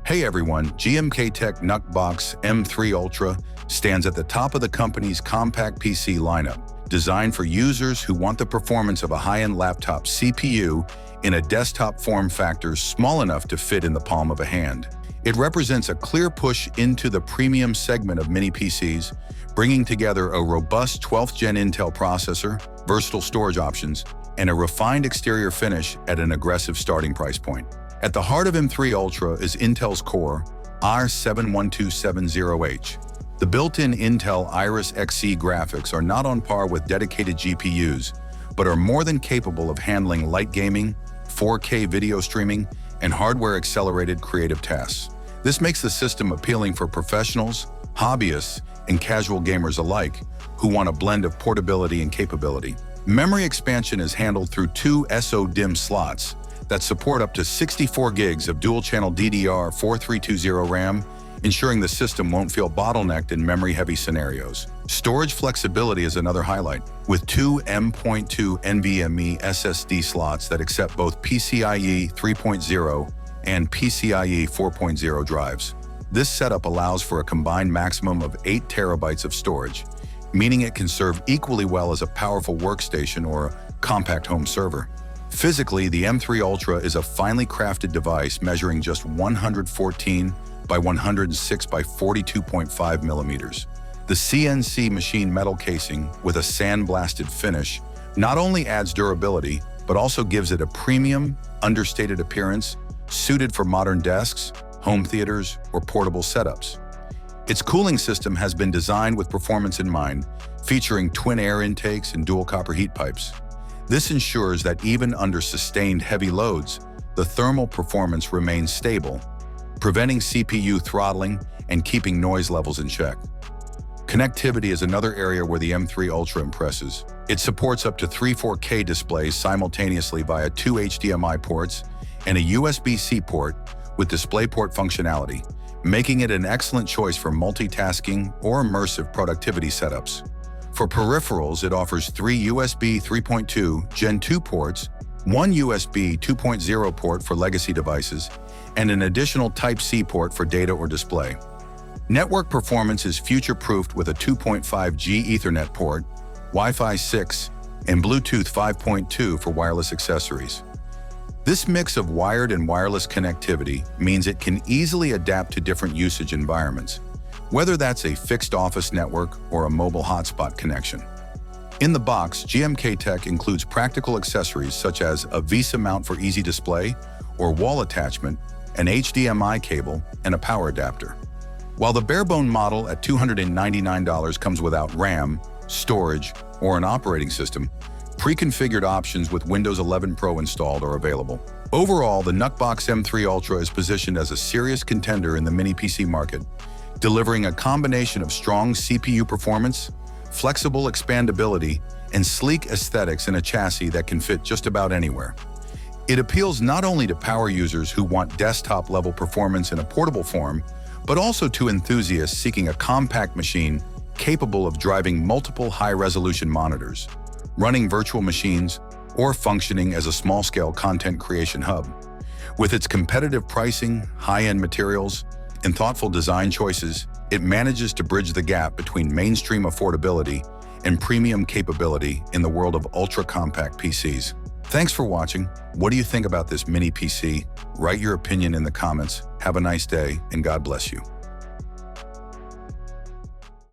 Hey everyone, Gmktec NucBox M3 Ultra stands at the top of the company's compact PC lineup, designed for users who want the performance of a high-end laptop CPU in a desktop form factor small enough to fit in the palm of a hand. It represents a clear push into the premium segment of mini PCs, bringing together a robust 12th Gen Intel processor, versatile storage options, and a refined exterior finish at an aggressive starting price point. At the heart of M3 Ultra is Intel's Core i7-1270H. The built-in Intel Iris Xe graphics are not on par with dedicated GPUs, but are more than capable of handling light gaming, 4K video streaming, and hardware-accelerated creative tasks. This makes the system appealing for professionals, hobbyists, and casual gamers alike who want a blend of portability and capability. Memory expansion is handled through two SO-DIMM slots that support up to 64 gigs of dual-channel DDR4 RAM, ensuring the system won't feel bottlenecked in memory-heavy scenarios. Storage flexibility is another highlight, with two M.2 NVMe SSD slots that accept both PCIe 3.0 and PCIe 4.0 drives. This setup allows for a combined maximum of 8 terabytes of storage, meaning it can serve equally well as a powerful workstation or a compact home server. Physically, the M3 Ultra is a finely crafted device measuring just 114 by 106 by 42.5 millimeters. The CNC machine metal casing with a sandblasted finish not only adds durability, but also gives it a premium, understated appearance suited for modern desks, home theaters, or portable setups. Its cooling system has been designed with performance in mind, featuring twin air intakes and dual copper heat pipes. This ensures that even under sustained heavy loads, the thermal performance remains stable, preventing CPU throttling and keeping noise levels in check. Connectivity is another area where the M3 Ultra impresses. It supports up to 3 4K displays simultaneously via 2 HDMI ports and a USB-C port with DisplayPort functionality, making it an excellent choice for multitasking or immersive productivity setups. For peripherals, it offers 3 USB 3.2 Gen 2 ports, 1 USB 2.0 port for legacy devices, and an additional Type-C port for data or display. Network performance is future-proofed with a 2.5G Ethernet port, Wi-Fi 6, and Bluetooth 5.2 for wireless accessories. This mix of wired and wireless connectivity means it can easily adapt to different usage environments, whether that's a fixed office network or a mobile hotspot connection. In the box, Gmktec includes practical accessories such as a VESA mount for easy display or wall attachment, an HDMI cable, and a power adapter. While the bare-bone model at $299 comes without RAM, storage, or an operating system, pre-configured options with Windows 11 Pro installed are available. Overall, the NucBox M3 Ultra is positioned as a serious contender in the mini PC market, delivering a combination of strong CPU performance, flexible expandability, and sleek aesthetics in a chassis that can fit just about anywhere. It appeals not only to power users who want desktop-level performance in a portable form, but also to enthusiasts seeking a compact machine capable of driving multiple high-resolution monitors, running virtual machines, or functioning as a small-scale content creation hub. With its competitive pricing, high-end materials, and thoughtful design choices, it manages to bridge the gap between mainstream affordability and premium capability in the world of ultra-compact PCs. Thanks for watching. What do you think about this mini PC? Write your opinion in the comments. Have a nice day, and God bless you.